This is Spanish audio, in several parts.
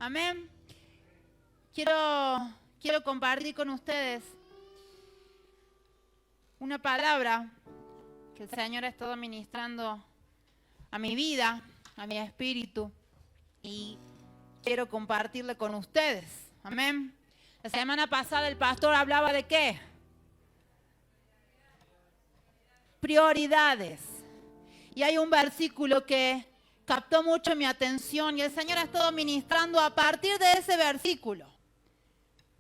Amén. Quiero compartir con ustedes una palabra que el Señor ha estado ministrando a mi vida, a mi espíritu, y quiero compartirle con ustedes. Amén. La semana pasada el pastor hablaba de ¿qué? Prioridades. Y hay un versículo que captó mucho mi atención y el Señor ha estado ministrando a partir de ese versículo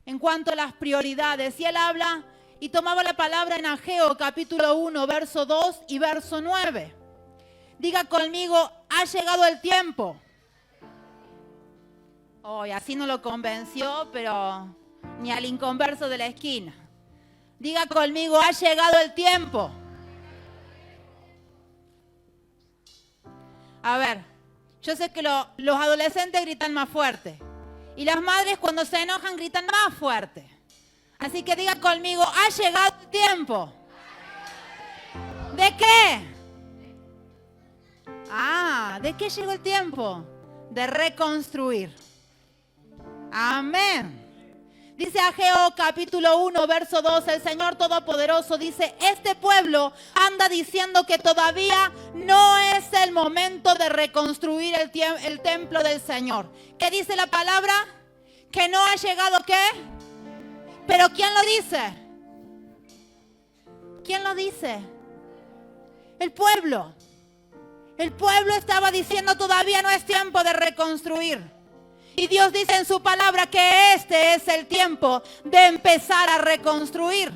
en cuanto a las prioridades. Y Él habla y tomaba la palabra en Ageo capítulo 1, verso 2 y verso 9. Diga conmigo, ha llegado el tiempo. Hoy así no lo convenció, pero ni al inconverso de la esquina. Diga conmigo, ha llegado el tiempo. A ver, yo sé que los adolescentes gritan más fuerte. Y las madres cuando se enojan gritan más fuerte. Así que diga conmigo, ha llegado el tiempo. ¿De qué? ¿De qué llegó el tiempo? De reconstruir. Amén. Dice Ageo capítulo 1, verso 2, el Señor Todopoderoso dice, este pueblo anda diciendo que todavía no es el momento de reconstruir el templo del Señor. ¿Qué dice la palabra? Que no ha llegado ¿qué? ¿Pero quién lo dice? ¿Quién lo dice? El pueblo. El pueblo estaba diciendo todavía no es tiempo de reconstruir. Y Dios dice en su palabra que este es el tiempo de empezar a reconstruir.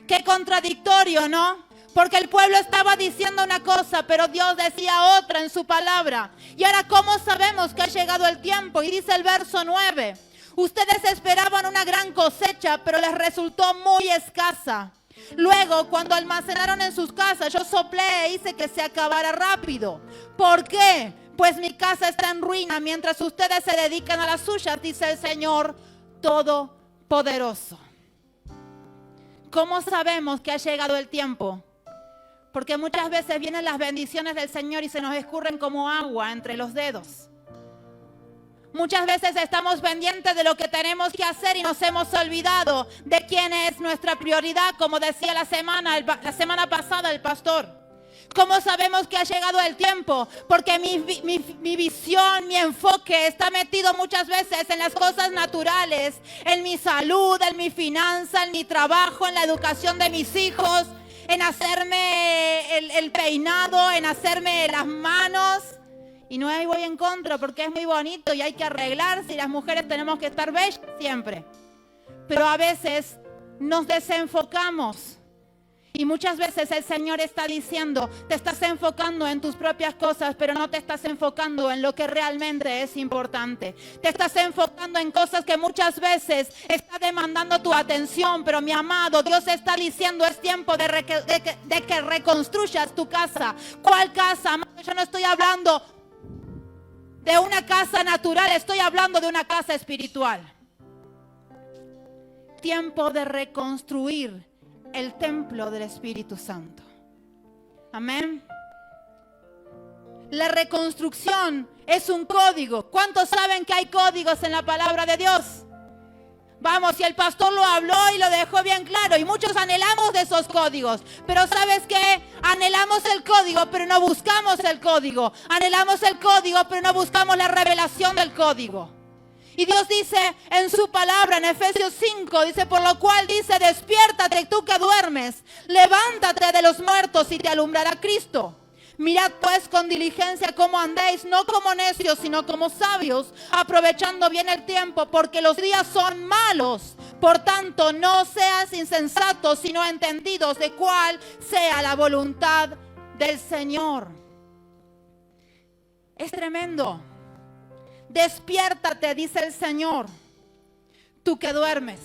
Qué contradictorio, ¿no? Porque el pueblo estaba diciendo una cosa, pero Dios decía otra en su palabra. Y ahora, ¿cómo sabemos que ha llegado el tiempo? Y dice el verso 9. Ustedes esperaban una gran cosecha, pero les resultó muy escasa. Luego, cuando almacenaron en sus casas, yo soplé e hice que se acabara rápido. ¿Por qué? Pues mi casa está en ruina mientras ustedes se dedican a las suyas, dice el Señor Todopoderoso. ¿Cómo sabemos que ha llegado el tiempo? Porque muchas veces vienen las bendiciones del Señor y se nos escurren como agua entre los dedos. Muchas veces estamos pendientes de lo que tenemos que hacer y nos hemos olvidado de quién es nuestra prioridad, como decía la semana pasada el pastor. ¿Cómo sabemos que ha llegado el tiempo? Porque mi visión, mi enfoque está metido muchas veces en las cosas naturales, en mi salud, en mi finanza, en mi trabajo, en la educación de mis hijos, en hacerme el peinado, en hacerme las manos. Y no ahí voy en contra porque es muy bonito y hay que arreglarse y las mujeres tenemos que estar bellas siempre. Pero a veces nos desenfocamos. Y muchas veces el Señor está diciendo, te estás enfocando en tus propias cosas, pero no te estás enfocando en lo que realmente es importante. Te estás enfocando en cosas que muchas veces está demandando tu atención, pero mi amado, Dios está diciendo, es tiempo de que reconstruyas tu casa. ¿Cuál casa? Amado, yo no estoy hablando de una casa natural, estoy hablando de una casa espiritual. Tiempo de reconstruir el templo del Espíritu Santo. Amén. La reconstrucción es un código. ¿Cuántos saben que hay códigos en la palabra de Dios? Vamos, y el pastor lo habló y lo dejó bien claro. Y muchos anhelamos de esos códigos. Pero ¿sabes qué? Anhelamos el código, pero no buscamos el código. Anhelamos el código, pero no buscamos la revelación del código. Y Dios dice en su palabra, en Efesios 5, dice, por lo cual dice, despiértate tú que duermes, levántate de los muertos y te alumbrará Cristo. Mirad pues con diligencia cómo andéis, no como necios, sino como sabios, aprovechando bien el tiempo, porque los días son malos. Por tanto, no seas insensatos, sino entendidos de cuál sea la voluntad del Señor. Es tremendo. Despiértate, dice el Señor, tú que duermes.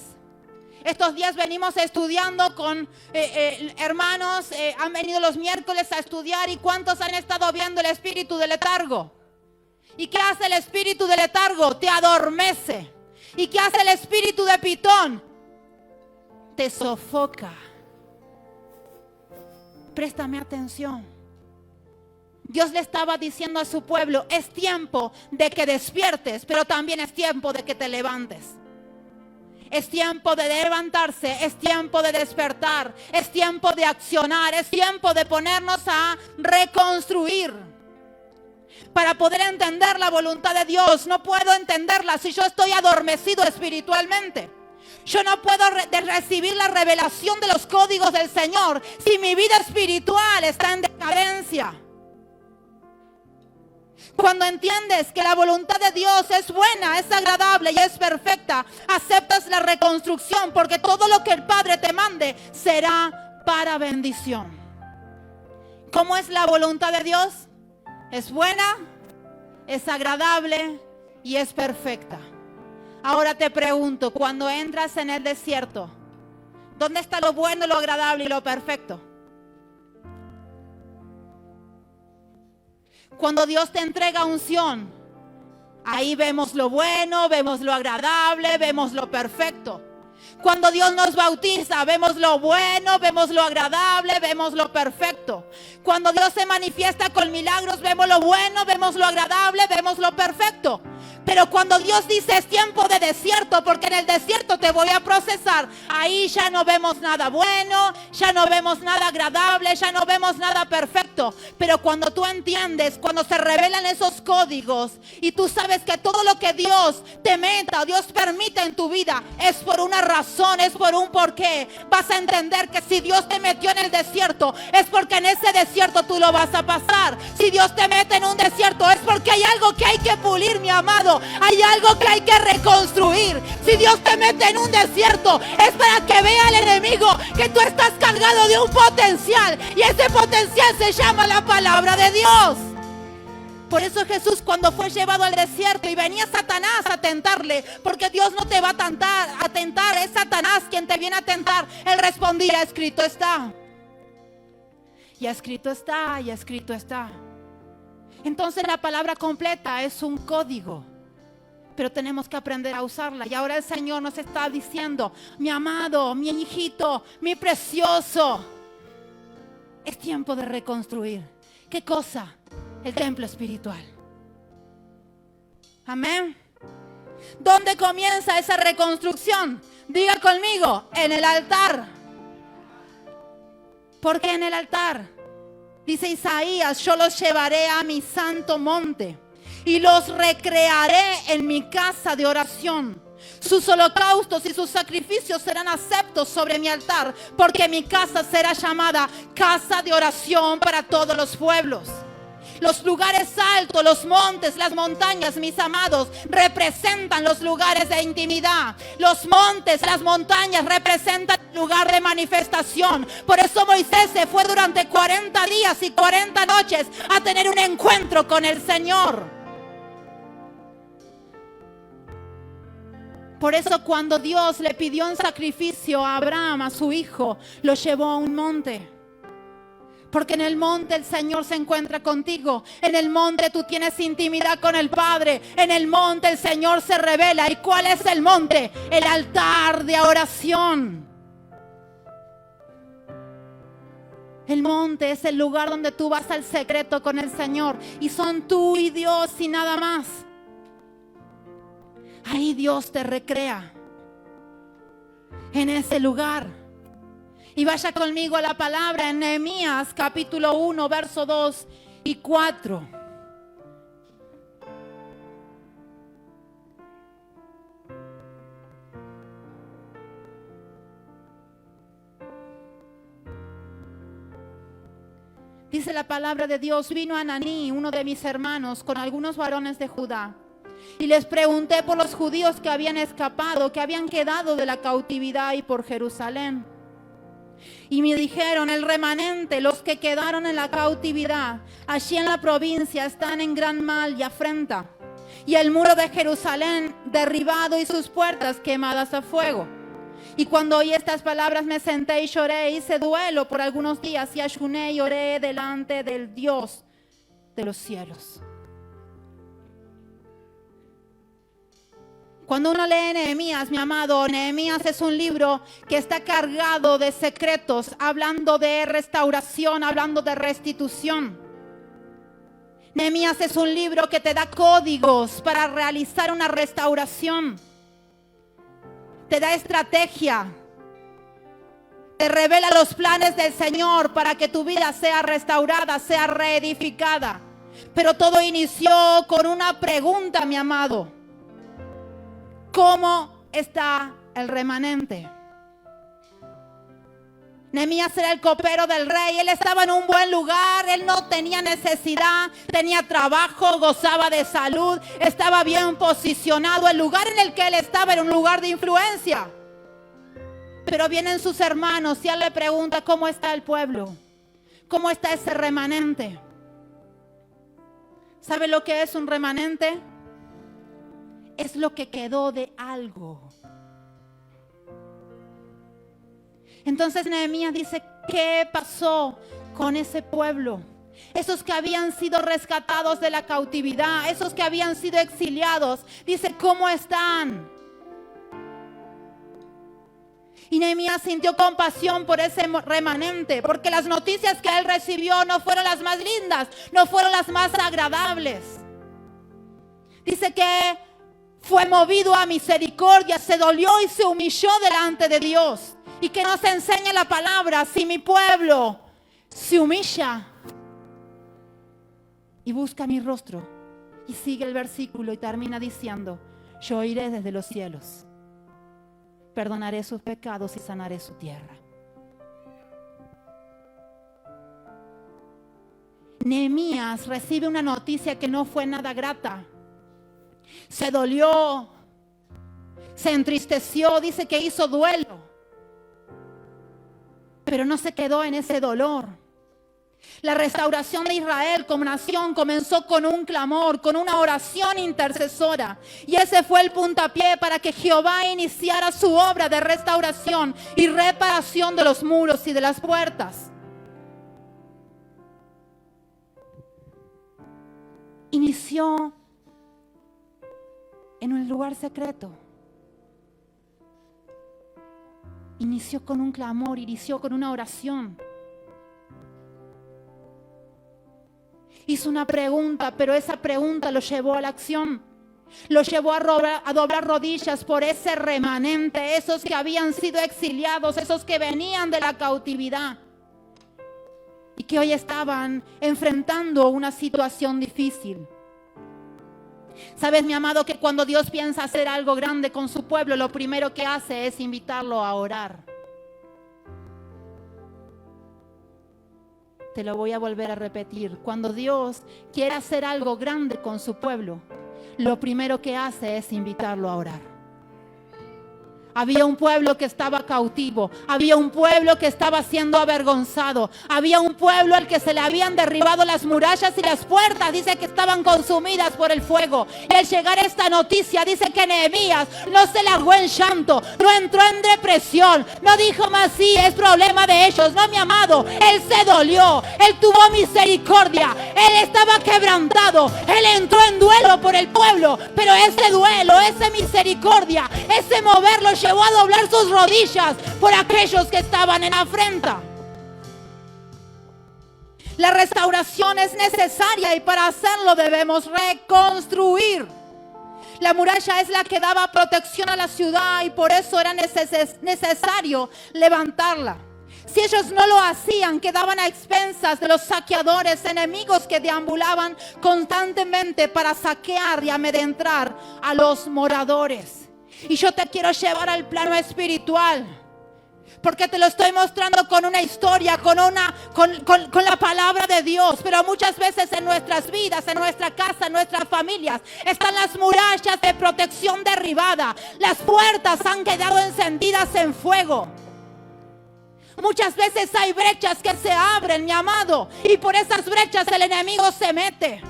Estos días venimos estudiando con hermanos, han venido los miércoles a estudiar. ¿Y cuántos han estado viendo el espíritu de letargo? ¿Y qué hace el espíritu de letargo? Te adormece. ¿Y qué hace el espíritu de pitón? Te sofoca. Préstame atención. Dios le estaba diciendo a su pueblo, es tiempo de que despiertes, pero también es tiempo de que te levantes. Es tiempo de levantarse, es tiempo de despertar, es tiempo de accionar, es tiempo de ponernos a reconstruir. Para poder entender la voluntad de Dios, no puedo entenderla si yo estoy adormecido espiritualmente. Yo no puedo recibir la revelación de los códigos del Señor si mi vida espiritual está en decadencia. Cuando entiendes que la voluntad de Dios es buena, es agradable y es perfecta, aceptas la reconstrucción, porque todo lo que el Padre te mande será para bendición. ¿Cómo es la voluntad de Dios? Es buena, es agradable y es perfecta. Ahora te pregunto, cuando entras en el desierto, ¿dónde está lo bueno, lo agradable y lo perfecto? Cuando Dios te entrega unción, ahí vemos lo bueno, vemos lo agradable, vemos lo perfecto. Cuando Dios nos bautiza, vemos lo bueno, vemos lo agradable, vemos lo perfecto. Cuando Dios se manifiesta con milagros, vemos lo bueno, vemos lo agradable, vemos lo perfecto. Pero cuando Dios dice es tiempo de desierto, porque en el desierto te voy a procesar, ahí ya no vemos nada bueno, ya no vemos nada agradable, ya no vemos nada perfecto. Pero cuando tú entiendes, cuando se revelan esos códigos y tú sabes que todo lo que Dios te meta, Dios permite en tu vida, es por una razón, es por un porqué. Vas a entender que si Dios te metió en el desierto, es porque en ese desierto tú lo vas a pasar. Si Dios te mete en un desierto, es porque hay algo que hay que pulir, mi amado. Hay algo que hay que reconstruir. Si Dios te mete en un desierto, es para que vea el enemigo que tú estás cargado de un potencial. Y ese potencial se llama la palabra de Dios. Por eso Jesús, cuando fue llevado al desierto y venía Satanás a tentarle, porque Dios no te va a tentar, es Satanás quien te viene a tentar, él respondía, escrito está. Y escrito está, y escrito está. Entonces la palabra completa es un código, pero tenemos que aprender a usarla. Y ahora el Señor nos está diciendo, mi amado, mi hijito, mi precioso, es tiempo de reconstruir. ¿Qué cosa? El templo espiritual. Amén. ¿Dónde comienza esa reconstrucción? Diga conmigo, en el altar. ¿Por qué en el altar? Dice Isaías, yo los llevaré a mi santo monte y los recrearé en mi casa de oración. Sus holocaustos y sus sacrificios serán aceptos sobre mi altar, porque mi casa será llamada casa de oración para todos los pueblos. Los lugares altos, los montes, las montañas, mis amados, representan los lugares de intimidad. Los montes, las montañas representan el lugar de manifestación. Por eso Moisés se fue durante 40 días y 40 noches a tener un encuentro con el Señor. Por eso cuando Dios le pidió un sacrificio a Abraham, a su hijo, lo llevó a un monte. Porque en el monte el Señor se encuentra contigo. En el monte tú tienes intimidad con el Padre. En el monte el Señor se revela. ¿Y cuál es el monte? El altar de oración. El monte es el lugar donde tú vas al secreto con el Señor. Y son tú y Dios y nada más. Ahí Dios te recrea. En ese lugar. Y vaya conmigo a la palabra en Nehemías capítulo 1, verso 2 y 4. Dice la palabra de Dios, vino Ananí, uno de mis hermanos, con algunos varones de Judá. Y les pregunté por los judíos que habían escapado, que habían quedado de la cautividad y por Jerusalén. Y me dijeron, el remanente, los que quedaron en la cautividad, allí en la provincia están en gran mal y afrenta. Y el muro de Jerusalén derribado y sus puertas quemadas a fuego. Y cuando oí estas palabras me senté y lloré, hice duelo por algunos días y ayuné y oré delante del Dios de los cielos. Cuando uno lee Nehemías, mi amado, Nehemías es un libro que está cargado de secretos, hablando de restauración, hablando de restitución. Nehemías es un libro que te da códigos para realizar una restauración. Te da estrategia. Te revela los planes del Señor para que tu vida sea restaurada, sea reedificada. Pero todo inició con una pregunta, mi amado. ¿Cómo está el remanente? Nehemías era el copero del rey. Él estaba en un buen lugar. Él no tenía necesidad, tenía trabajo, gozaba de salud, estaba bien posicionado. El lugar en el que él estaba era un lugar de influencia. Pero vienen sus hermanos y él le pregunta: ¿cómo está el pueblo? ¿Cómo está ese remanente? ¿Sabe lo que es un remanente? Es lo que quedó de algo. Entonces Nehemías dice: ¿qué pasó con ese pueblo? Esos que habían sido rescatados de la cautividad, esos que habían sido exiliados. Dice: ¿cómo están? Y Nehemías sintió compasión por ese remanente, porque las noticias que él recibió no fueron las más lindas, no fueron las más agradables. Dice que fue movido a misericordia, se dolió y se humilló delante de Dios. Y que nos enseña la palabra: si mi pueblo se humilla y busca mi rostro. Y sigue el versículo y termina diciendo: yo iré desde los cielos, perdonaré sus pecados y sanaré su tierra. Nehemías recibe una noticia que no fue nada grata. Se dolió, se entristeció, dice que hizo duelo. Pero no se quedó en ese dolor. La restauración de Israel como nación comenzó con un clamor, con una oración intercesora. Y ese fue el puntapié para que Jehová iniciara su obra de restauración y reparación de los muros y de las puertas. Inició en un lugar secreto. Inició con un clamor, inició con una oración. Hizo una pregunta, pero esa pregunta lo llevó a la acción. Lo llevó a doblar rodillas por ese remanente, esos que habían sido exiliados, esos que venían de la cautividad y que hoy estaban enfrentando una situación difícil. Sabes, mi amado, que cuando Dios piensa hacer algo grande con su pueblo, lo primero que hace es invitarlo a orar. Te lo voy a volver a repetir. Cuando Dios quiere hacer algo grande con su pueblo, lo primero que hace es invitarlo a orar. Había un pueblo que estaba cautivo. Había un pueblo que estaba siendo avergonzado. Había un pueblo al que se le habían derribado las murallas y las puertas. Dice que estaban consumidas por el fuego. Y al llegar esta noticia, dice que Nehemías no se largó en llanto. No entró en depresión. No dijo más: sí, es problema de ellos. No, mi amado. Él se dolió. Él tuvo misericordia. Él estaba quebrantado. Él entró en duelo por el pueblo. Pero ese duelo, esa misericordia, ese moverlo llevó a doblar sus rodillas por aquellos que estaban en afrenta. La restauración es necesaria y para hacerlo debemos reconstruir. La muralla es la que daba protección a la ciudad y por eso era necesario levantarla. Si ellos no lo hacían, quedaban a expensas de los saqueadores, enemigos que deambulaban constantemente para saquear y amedrentar a los moradores. Y yo te quiero llevar al plano espiritual, porque te lo estoy mostrando con una historia, con la palabra de Dios. Pero muchas veces en nuestras vidas, en nuestra casa, en nuestras familias, están las murallas de protección derribadas. Las puertas han quedado encendidas en fuego. Muchas veces hay brechas que se abren, mi amado, y por esas brechas el enemigo se mete.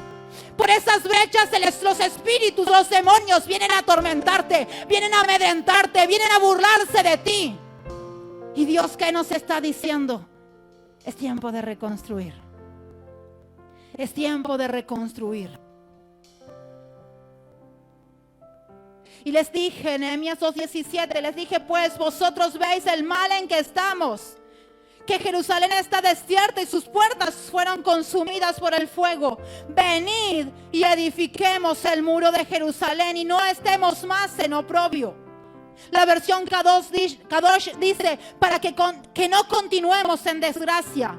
Por esas brechas los espíritus, los demonios vienen a atormentarte, vienen a amedrentarte, vienen a burlarse de ti. Y Dios, ¿qué nos está diciendo? Es tiempo de reconstruir. Es tiempo de reconstruir. Y les dije, Nehemías 2:17, les dije: pues vosotros veis el mal en que estamos, que Jerusalén está desierta y sus puertas fueron consumidas por el fuego. Venid y edifiquemos el muro de Jerusalén y no estemos más en oprobio. La versión Kadosh dice para que no continuemos en desgracia.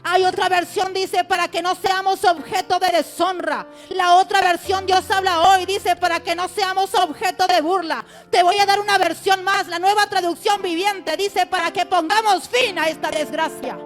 Hay otra versión dice para que no seamos objeto de deshonra. La otra versión Dios habla hoy dice para que no seamos objeto de burla. Te voy a dar una versión más. La Nueva Traducción Viviente dice para que pongamos fin a esta desgracia.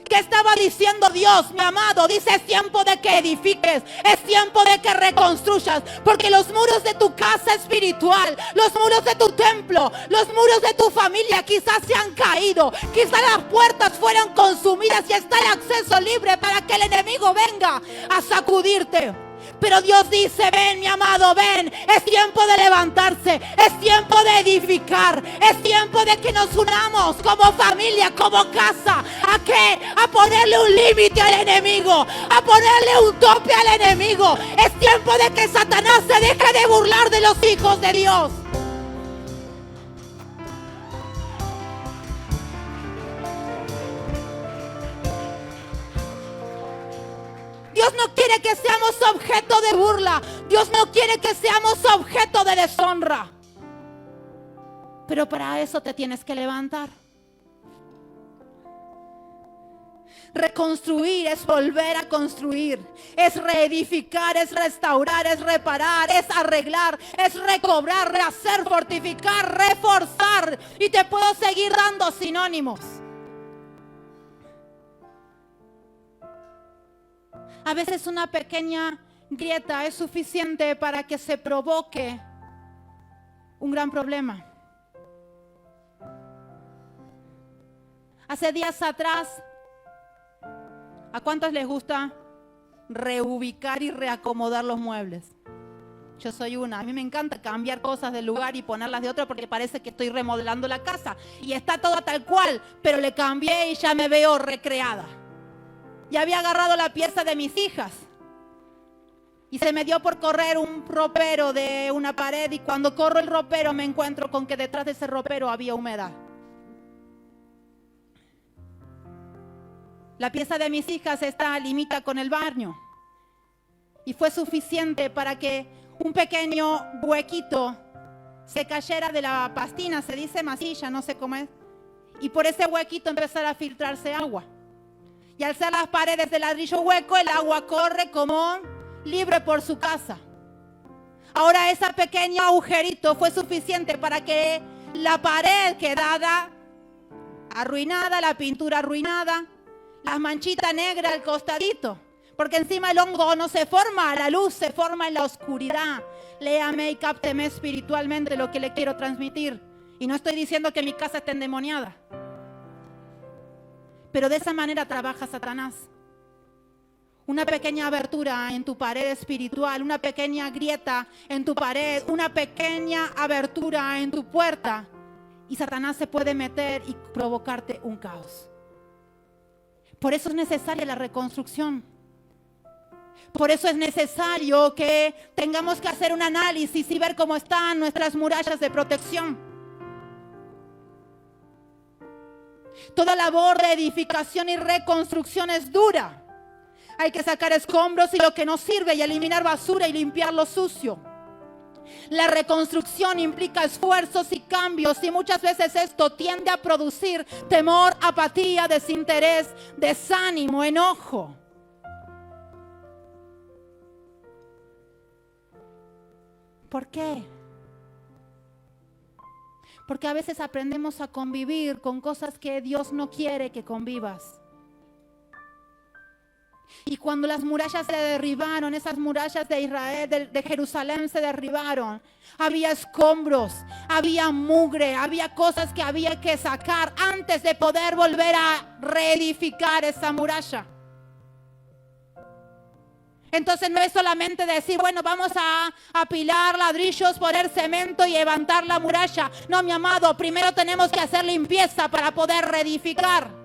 ¿Qué estaba diciendo Dios, mi amado? Dice, es tiempo de que edifiques, es tiempo de que reconstruyas, porque los muros de tu casa espiritual, los muros de tu templo, los muros de tu familia quizás se han caído, quizás las puertas fueron consumidas y está el acceso libre para que el enemigo venga a sacudirte. Pero Dios dice, ven mi amado, ven, es tiempo de levantarse, es tiempo de edificar, es tiempo de que nos unamos como familia, como casa. ¿A qué? A ponerle un límite al enemigo, a ponerle un tope al enemigo. Es tiempo de que Satanás se deje de burlar de los hijos de Dios. Dios no quiere que seamos objeto de burla. Dios no quiere que seamos objeto de deshonra. Pero para eso te tienes que levantar. Reconstruir es volver a construir. Es reedificar, es restaurar, es reparar, es arreglar, es recobrar, rehacer, fortificar, reforzar. Y te puedo seguir dando sinónimos. A veces una pequeña grieta es suficiente para que se provoque un gran problema. Hace días atrás, ¿a cuántos les gusta reubicar y reacomodar los muebles? Yo soy una. A mí me encanta cambiar cosas de lugar y ponerlas de otro porque parece que estoy remodelando la casa. Y está todo tal cual, pero le cambié y ya me veo recreada. Ya había agarrado la pieza de mis hijas y se me dio por correr un ropero de una pared y cuando corro el ropero me encuentro con que detrás de ese ropero había humedad. La pieza de mis hijas limita con el baño y fue suficiente para que un pequeño huequito se cayera de la pastina, se dice masilla, no sé cómo es, y por ese huequito empezara a filtrarse agua. Y al ser las paredes de ladrillo hueco, el agua corre como libre por su casa. Ahora ese pequeño agujerito fue suficiente para que la pared quedara arruinada, la pintura arruinada, las manchitas negras al costadito. Porque encima el hongo no se forma a la luz, se forma en la oscuridad. Léame y cápteme espiritualmente lo que le quiero transmitir. Y no estoy diciendo que mi casa esté endemoniada. Pero de esa manera trabaja Satanás. Una pequeña abertura en tu pared espiritual, una pequeña grieta en tu pared, una pequeña abertura en tu puerta. Y Satanás se puede meter y provocarte un caos. Por eso es necesaria la reconstrucción. Por eso es necesario que tengamos que hacer un análisis y ver cómo están nuestras murallas de protección. Toda labor de edificación y reconstrucción es dura. Hay que sacar escombros y lo que no sirve y eliminar basura y limpiar lo sucio. La reconstrucción implica esfuerzos y cambios y muchas veces esto tiende a producir temor, apatía, desinterés, desánimo, enojo. ¿Por qué? Porque a veces aprendemos a convivir con cosas que Dios no quiere que convivas. Y cuando las murallas se derribaron, esas murallas de Israel, de Jerusalén se derribaron, había escombros, había mugre, había cosas que había que sacar antes de poder volver a reedificar esa muralla. Entonces no es solamente decir, bueno, vamos a apilar ladrillos, poner cemento y levantar la muralla. No, mi amado, primero tenemos que hacer limpieza para poder reedificar.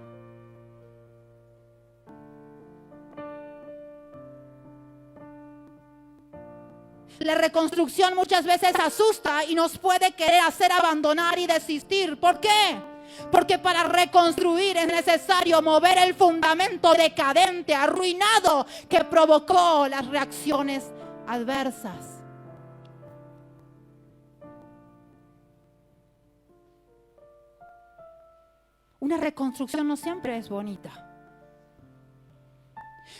La reconstrucción muchas veces asusta y nos puede querer hacer abandonar y desistir. ¿Por qué? Porque para reconstruir es necesario mover el fundamento decadente, arruinado, que provocó las reacciones adversas. Una reconstrucción no siempre es bonita.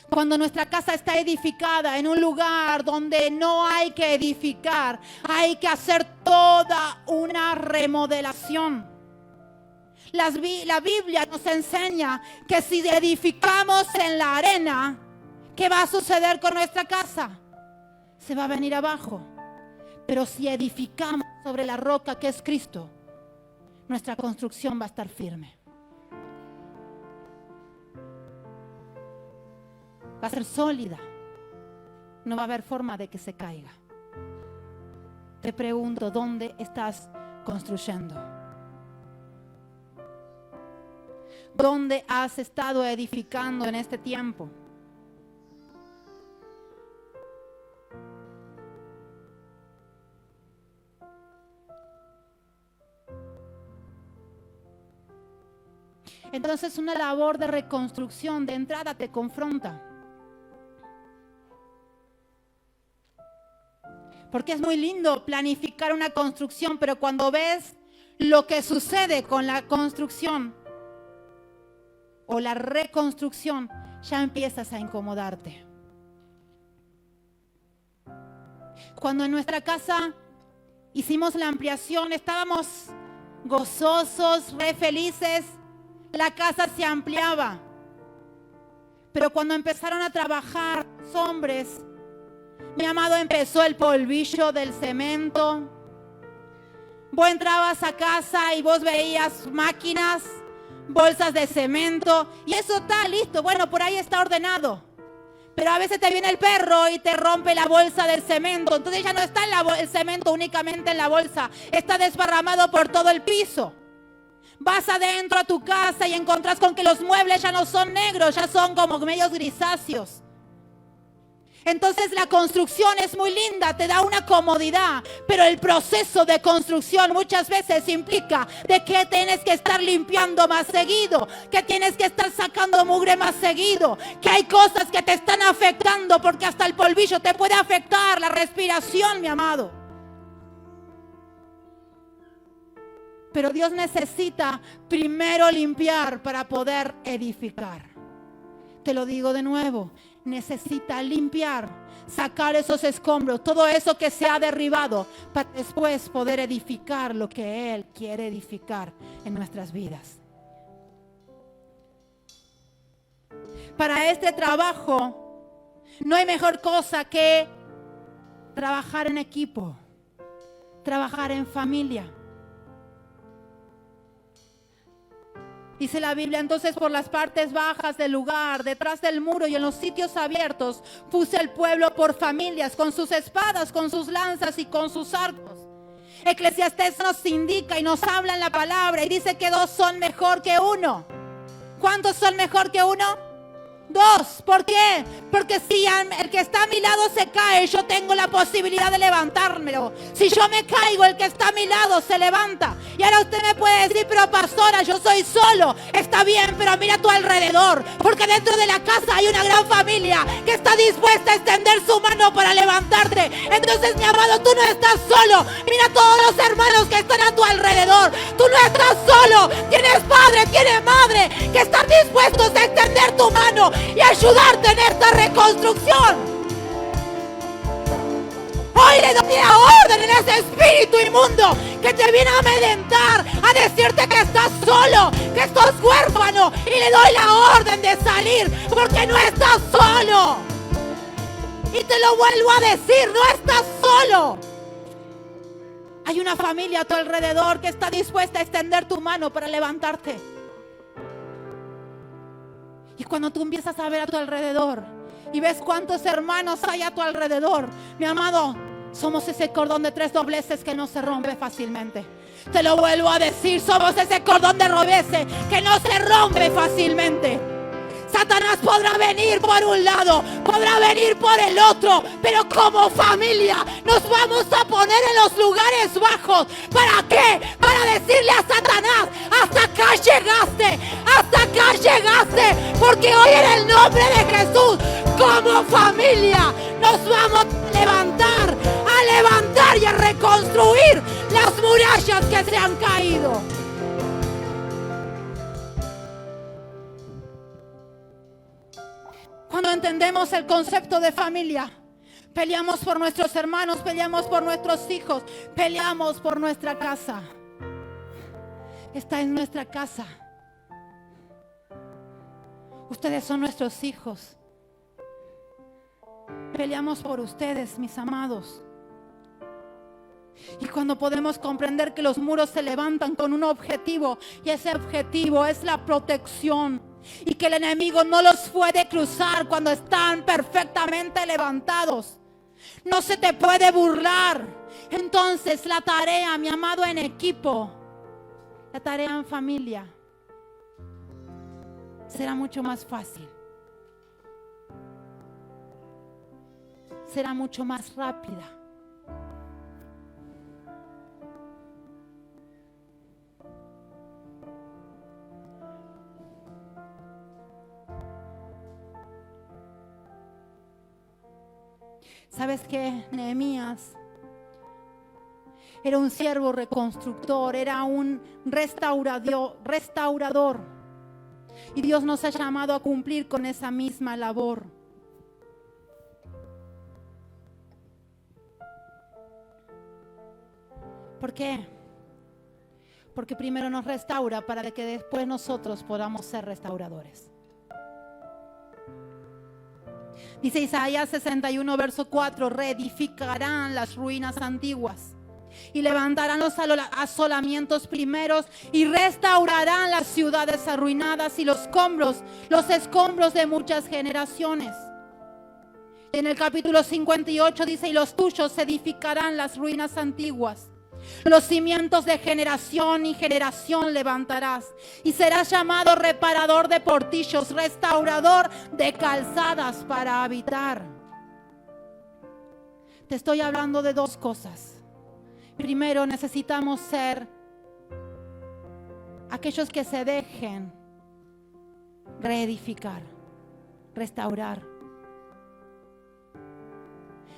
Cuando nuestra casa está edificada en un lugar donde no hay que edificar, hay que hacer toda una remodelación. La Biblia nos enseña que si edificamos en la arena, ¿qué va a suceder con nuestra casa? Se va a venir abajo. Pero si edificamos sobre la roca que es Cristo, nuestra construcción va a estar firme. Va a ser sólida. No va a haber forma de que se caiga. Te pregunto, ¿dónde estás construyendo? ¿Dónde has estado edificando en este tiempo? Entonces, una labor de reconstrucción de entrada te confronta. Porque es muy lindo planificar una construcción, pero cuando ves lo que sucede con la construcción o la reconstrucción, ya empiezas a incomodarte. Cuando en nuestra casa hicimos la ampliación, estábamos gozosos, re felices, la casa se ampliaba. Pero cuando empezaron a trabajar los hombres, mi amado, empezó el polvillo del cemento. Vos entrabas a casa y vos veías máquinas, bolsas de cemento, y eso está listo. Bueno, por ahí está ordenado. Pero a veces te viene el perro y te rompe la bolsa del cemento. Entonces ya no está el cemento únicamente en la bolsa, está desparramado por todo el piso. Vas adentro a tu casa y encontrás con que los muebles ya no son negros, ya son como medios grisáceos. Entonces la construcción es muy linda, te da una comodidad, pero el proceso de construcción muchas veces implica de que tienes que estar limpiando más seguido, que tienes que estar sacando mugre más seguido, que hay cosas que te están afectando, porque hasta el polvillo te puede afectar, la respiración, mi amado. Pero Dios necesita primero limpiar para poder edificar. Te lo digo de nuevo, necesita limpiar, sacar esos escombros, todo eso que se ha derribado, para después poder edificar lo que Él quiere edificar en nuestras vidas. Para este trabajo no hay mejor cosa que trabajar en equipo, trabajar en familia. Dice la Biblia, entonces por las partes bajas del lugar, detrás del muro y en los sitios abiertos, puse el pueblo por familias, con sus espadas, con sus lanzas y con sus arcos. Eclesiastés nos indica y nos habla en la palabra y dice que 2 son mejor que 1. ¿Cuántos son mejor que 1? 2. ¿Por qué? Porque si el que está a mi lado se cae, yo tengo la posibilidad de levantármelo. Si yo me caigo, el que está a mi lado se levanta. Y ahora usted me puede decir, pero pastora, yo soy solo. Está bien, pero mira a tu alrededor, porque dentro de la casa hay una gran familia que está dispuesta a extender su mano para levantarte. Entonces, mi amado, tú no estás solo. Mira a todos los hermanos que están a tu alrededor. Tú no estás solo. Tienes padre, tienes madre que están dispuestos a extender tu mano y ayudarte en esta reconstrucción. Hoy le doy la orden en ese espíritu inmundo que te viene a amedrentar, a decirte que estás solo, que estás huérfano, y le doy la orden de salir, porque no estás solo. Y te lo vuelvo a decir, no estás solo. Hay una familia a tu alrededor que está dispuesta a extender tu mano para levantarte. Y cuando tú empiezas a ver a tu alrededor y ves cuántos hermanos hay a tu alrededor, mi amado, somos ese cordón de 3 dobleces que no se rompe fácilmente. Te lo vuelvo a decir, somos ese cordón de dobleces que no se rompe fácilmente. Satanás podrá venir por un lado, podrá venir por el otro, pero como familia nos vamos a poner en los lugares bajos. ¿Para qué? Para decirle a Satanás, hasta acá llegaste, hasta acá llegaste, porque hoy en el nombre de Jesús, como familia, nos vamos a levantar y a reconstruir las murallas que se han caído. Cuando entendemos el concepto de familia, peleamos por nuestros hermanos, peleamos por nuestros hijos, peleamos por nuestra casa. Esta es nuestra casa. Ustedes son nuestros hijos. Peleamos por ustedes, mis amados. Y cuando podemos comprender que los muros se levantan con un objetivo, y ese objetivo es la protección, y que el enemigo no los puede cruzar cuando están perfectamente levantados, no se te puede burlar. Entonces la tarea, mi amado, en equipo, la tarea en familia, será mucho más fácil, será mucho más rápida. ¿Sabes qué? Nehemías era un siervo reconstructor, era un restaurador. Y Dios nos ha llamado a cumplir con esa misma labor. ¿Por qué? Porque primero nos restaura para que después nosotros podamos ser restauradores. Dice Isaías 61, verso 4, reedificarán las ruinas antiguas y levantarán los asolamientos primeros y restaurarán las ciudades arruinadas y los escombros de muchas generaciones. En el capítulo 58 dice, y los tuyos edificarán las ruinas antiguas. Los cimientos de generación y generación levantarás, y serás llamado reparador de portillos, restaurador de calzadas para habitar. Te estoy hablando de dos cosas. Primero, necesitamos ser aquellos que se dejen reedificar, restaurar.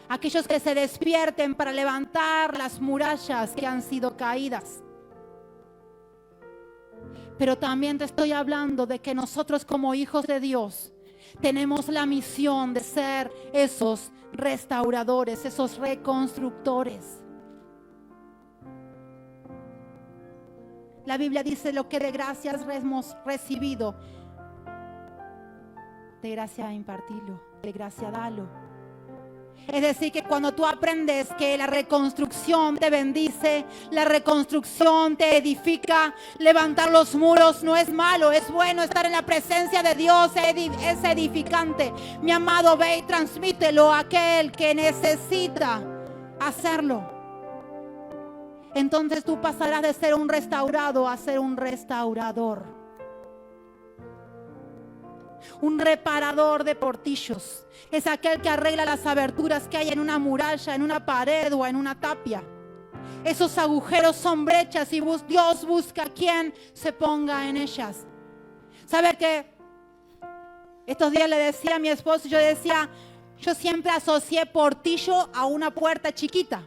Aquellos que se despierten para levantar las murallas que han sido caídas. Pero también te estoy hablando de que nosotros como hijos de Dios tenemos la misión de ser esos restauradores, esos reconstructores. La Biblia dice, lo que de gracias hemos recibido, de gracia impartilo, de gracia dalo. Es decir, que cuando tú aprendes que la reconstrucción te bendice, la reconstrucción te edifica, levantar los muros no es malo, es bueno. Estar en la presencia de Dios es edificante. Mi amado, ve y transmítelo a aquel que necesita hacerlo. Entonces tú pasarás de ser un restaurado a ser un restaurador. Un reparador de portillos es aquel que arregla las aberturas que hay en una muralla, en una pared o en una tapia. Esos agujeros son brechas y Dios busca a quien se ponga en ellas. ¿Sabe qué? Estos días le decía a mi esposo, yo siempre asocié portillo a una puerta chiquita.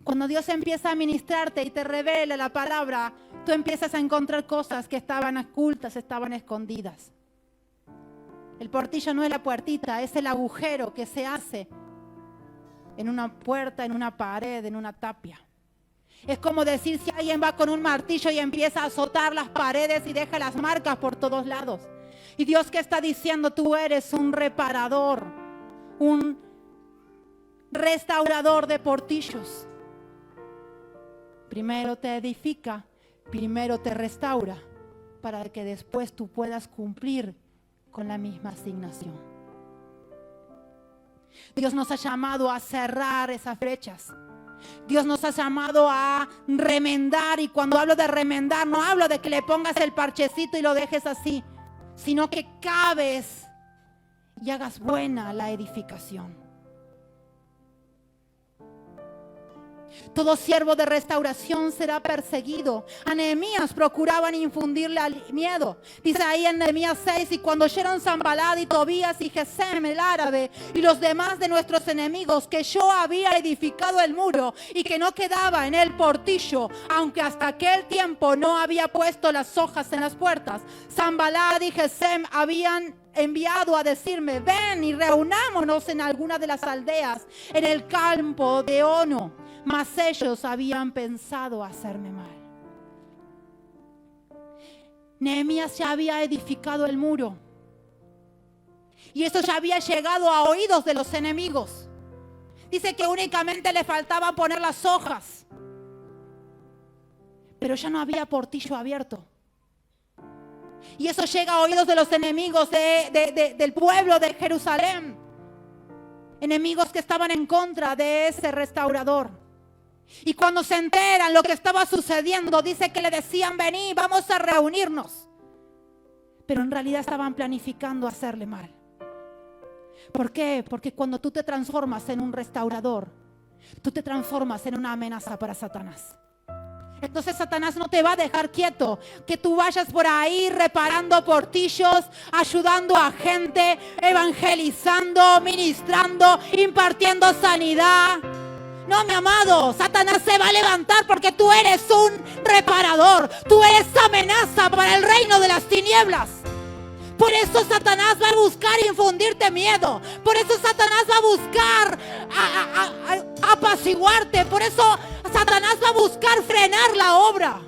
Cuando Dios empieza a ministrarte y te revela la palabra, tú empiezas a encontrar cosas que estaban ocultas, estaban escondidas. El portillo no es la puertita, es el agujero que se hace en una puerta, en una pared, en una tapia. Es como decir, si alguien va con un martillo y empieza a azotar las paredes y deja las marcas por todos lados. Y Dios, ¿qué está diciendo? Tú eres un reparador, un restaurador de portillos. Primero te edifica, primero te restaura, para que después tú puedas cumplir con la misma asignación. Dios nos ha llamado a cerrar esas brechas. Dios nos ha llamado a remendar, y cuando hablo de remendar no hablo de que le pongas el parchecito y lo dejes así, sino que caves y hagas buena la edificación. Todo siervo de restauración será perseguido. A Nehemías procuraban infundirle miedo. Dice ahí en Nehemías 6, y cuando oyeron Sanballat y Tobías y Gesem el árabe y los demás de nuestros enemigos que yo había edificado el muro y que no quedaba en él portillo, aunque hasta aquel tiempo no había puesto las hojas en las puertas, Sanballat y Gesem habían enviado a decirme: ven y reunámonos en alguna de las aldeas en el campo de Ono. Mas ellos habían pensado hacerme mal. Nehemías ya había edificado el muro, y eso ya había llegado a oídos de los enemigos. Dice que únicamente le faltaba poner las hojas, pero ya no había portillo abierto. Y eso llega a oídos de los enemigos del pueblo de Jerusalén. Enemigos que estaban en contra de ese restaurador. Y cuando se enteran lo que estaba sucediendo, dice que le decían: vení, vamos a reunirnos. Pero en realidad estaban planificando hacerle mal. ¿Por qué? Porque cuando tú te transformas en un restaurador, tú te transformas en una amenaza para Satanás. Entonces Satanás no te va a dejar quieto, que tú vayas por ahí reparando portillos, ayudando a gente, evangelizando, ministrando, impartiendo sanidad. No, mi amado, Satanás se va a levantar porque tú eres un reparador. Tú eres amenaza para el reino de las tinieblas. Por eso Satanás va a buscar infundirte miedo. Por eso Satanás va a buscar apaciguarte. Por eso Satanás va a buscar frenar la obra.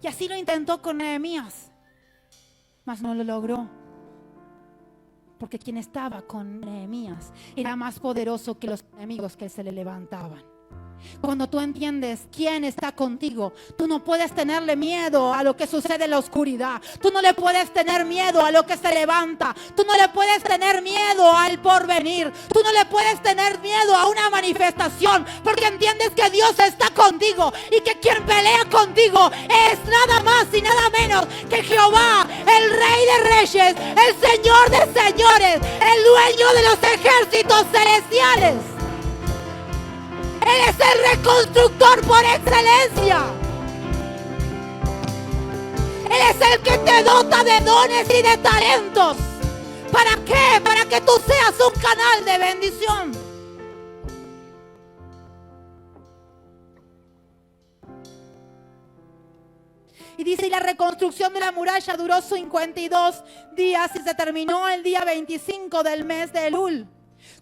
Y así lo intentó con Nehemías, mas no lo logró. Porque quien estaba con Nehemías era más poderoso que los enemigos que se le levantaban. Cuando tú entiendes quién está contigo, tú no puedes tenerle miedo a lo que sucede en la oscuridad. Tú no le puedes tener miedo a lo que se levanta. Tú no le puedes tener miedo al porvenir. Tú no le puedes tener miedo a una manifestación, porque entiendes que Dios está contigo y que quien pelea contigo es nada más y nada menos que Jehová, el Rey de Reyes, el Señor de Señores, el dueño de los ejércitos celestiales. Él es el reconstructor por excelencia. Él es el que te dota de dones y de talentos. ¿Para qué? Para que tú seas un canal de bendición. Y dice, y la reconstrucción de la muralla duró 52 días y se terminó el día 25 del mes de Elul.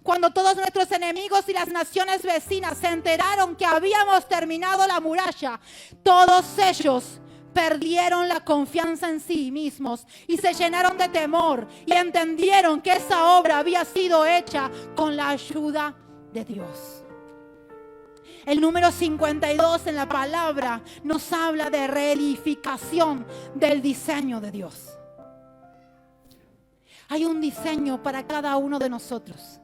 Cuando todos nuestros enemigos y las naciones vecinas se enteraron que habíamos terminado la muralla, todos ellos perdieron la confianza en sí mismos y se llenaron de temor y entendieron que esa obra había sido hecha con la ayuda de Dios. El número 52 en la palabra nos habla de reedificación del diseño de Dios. Hay un diseño para cada uno de nosotros.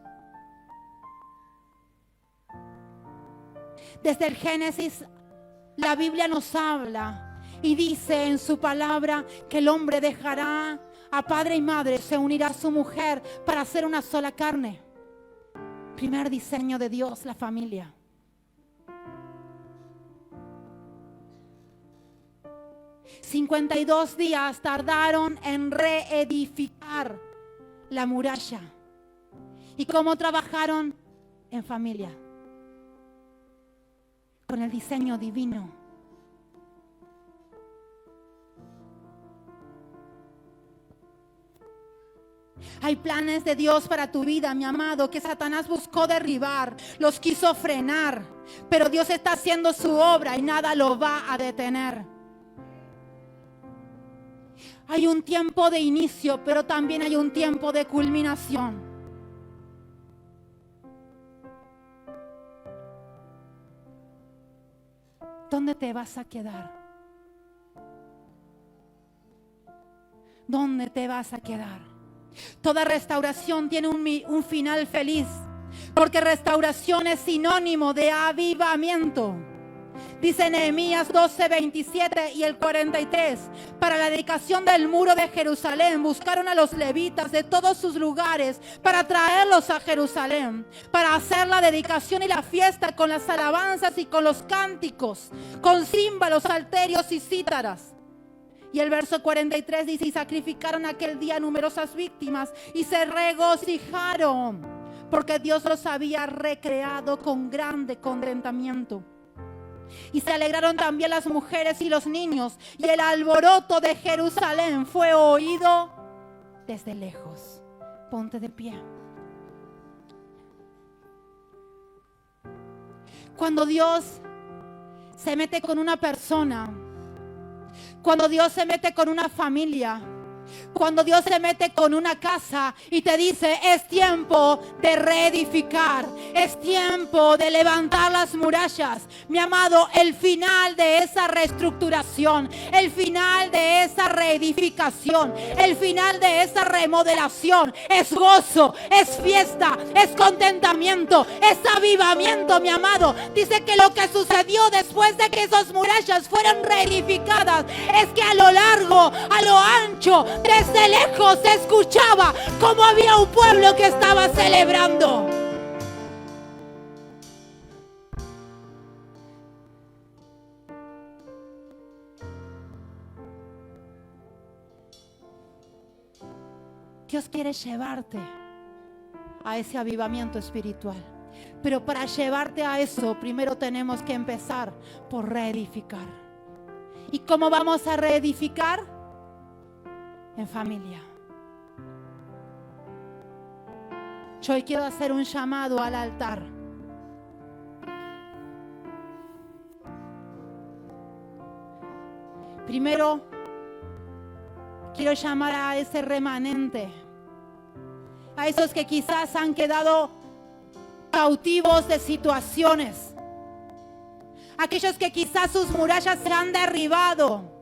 Desde el Génesis, la Biblia nos habla y dice en su palabra que el hombre dejará a padre y madre, se unirá a su mujer para hacer una sola carne. Primer diseño de Dios, la familia. $52 días tardaron en reedificar la muralla. ¿Y cómo trabajaron? En familia. Con el diseño divino. Hay planes de Dios para tu vida, mi amado, que Satanás buscó derribar, los quiso frenar, pero Dios está haciendo su obra y nada lo va a detener. Hay un tiempo de inicio, pero también hay un tiempo de culminación. ¿Dónde te vas a quedar? ¿Dónde te vas a quedar? Toda restauración tiene un final feliz, porque restauración es sinónimo de avivamiento. Dice Nehemías 12, 27 y el 43. Para la dedicación del muro de Jerusalén buscaron a los levitas de todos sus lugares para traerlos a Jerusalén, para hacer la dedicación y la fiesta con las alabanzas y con los cánticos, con címbalos, salterios y cítaras. Y el verso 43 dice: y sacrificaron aquel día numerosas víctimas y se regocijaron, porque Dios los había recreado con grande contentamiento. Y se alegraron también las mujeres y los niños, y el alboroto de Jerusalén fue oído desde lejos. Ponte de pie. Cuando Dios se mete con una persona, cuando Dios se mete con una familia, cuando Dios se mete con una casa y te dice: es tiempo de reedificar, es tiempo de levantar las murallas. Mi amado, el final de esa reestructuración, el final de esa reedificación, el final de esa remodelación es gozo, es fiesta, es contentamiento, es avivamiento, mi amado. Dice que lo que sucedió después de que esas murallas fueron reedificadas es que a lo largo, a lo ancho, desde lejos se escuchaba como había un pueblo que estaba celebrando. Dios quiere llevarte a ese avivamiento espiritual. Pero para llevarte a eso, primero tenemos que empezar por reedificar. ¿Y cómo vamos a reedificar? En familia. Yo hoy quiero hacer un llamado al altar. Primero, quiero llamar a ese remanente, a esos que quizás han quedado cautivos de situaciones, aquellos que quizás sus murallas se han derribado.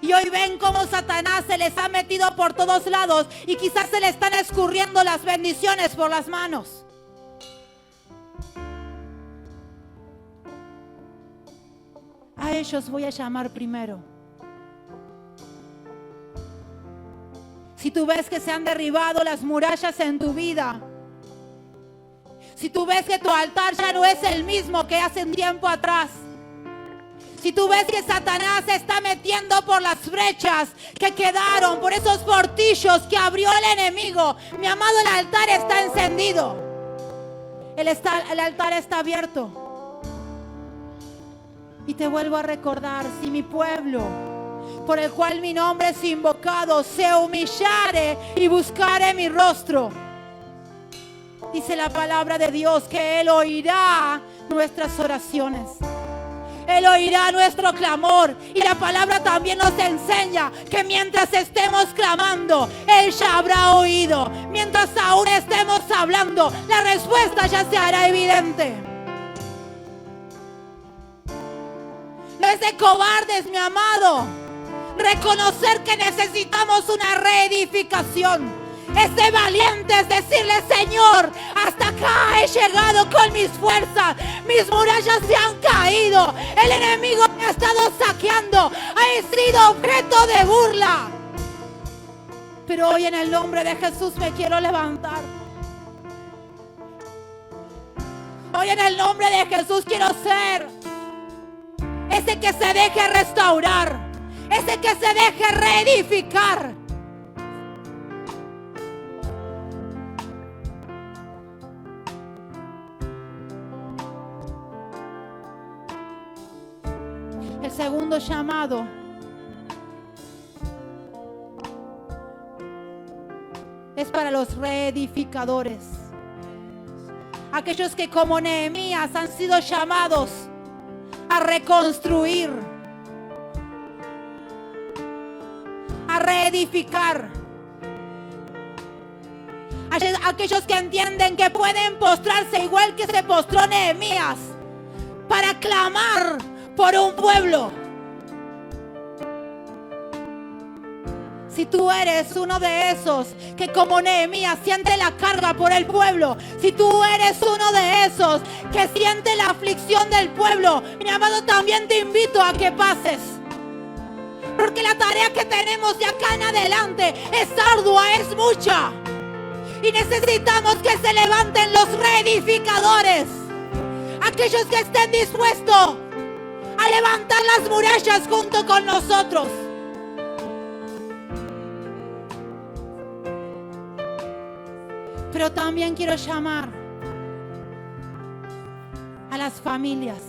Y hoy ven cómo Satanás se les ha metido por todos lados y quizás se le están escurriendo las bendiciones por las manos. A ellos voy a llamar primero. Si tú ves que se han derribado las murallas en tu vida, si tú ves que tu altar ya no es el mismo que hace un tiempo atrás, si tú ves que Satanás se está metiendo por las brechas que quedaron, por esos portillos que abrió el enemigo, mi amado, el altar está encendido. El altar está abierto. Y te vuelvo a recordar: si mi pueblo, por el cual mi nombre es invocado, se humillare y buscare mi rostro, dice la palabra de Dios que Él oirá nuestras oraciones. Él oirá nuestro clamor. Y la palabra también nos enseña que mientras estemos clamando, Él ya habrá oído. Mientras aún estemos hablando, la respuesta ya se hará evidente. No es de cobardes, mi amado, reconocer que necesitamos una reedificación. Es de valientes decirle: Señor, hasta acá he llegado con mis fuerzas, mis murallas se han caído, el enemigo me ha estado saqueando, he sido objeto de burla. Pero hoy en el nombre de Jesús me quiero levantar. Hoy en el nombre de Jesús quiero ser ese que se deje restaurar, ese que se deje reedificar. El segundo llamado es para los reedificadores, aquellos que como Nehemías han sido llamados a reconstruir, a reedificar, aquellos que entienden que pueden postrarse igual que se postró Nehemías para clamar por un pueblo. Si tú eres uno de esos que como Nehemías siente la carga por el pueblo, si tú eres uno de esos que siente la aflicción del pueblo, mi amado, también te invito a que pases. Porque la tarea que tenemos de acá en adelante es ardua, es mucha. Y necesitamos que se levanten los reedificadores. Aquellos que estén dispuestos a levantar las murallas junto con nosotros. Pero también quiero llamar a las familias.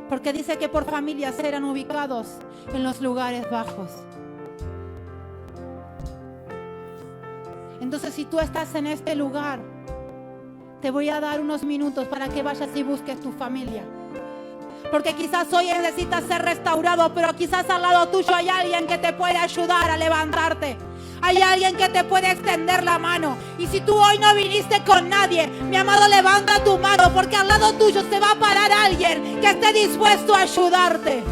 Porque dice que por familias eran ubicados en los lugares bajos. Entonces, si tú estás en este lugar, te voy a dar unos minutos para que vayas y busques tu familia. Porque quizás hoy necesitas ser restaurado, pero quizás al lado tuyo hay alguien que te puede ayudar a levantarte. Hay alguien que te puede extender la mano. Y si tú hoy no viniste con nadie, mi amado, levanta tu mano, porque al lado tuyo se va a parar alguien que esté dispuesto a ayudarte.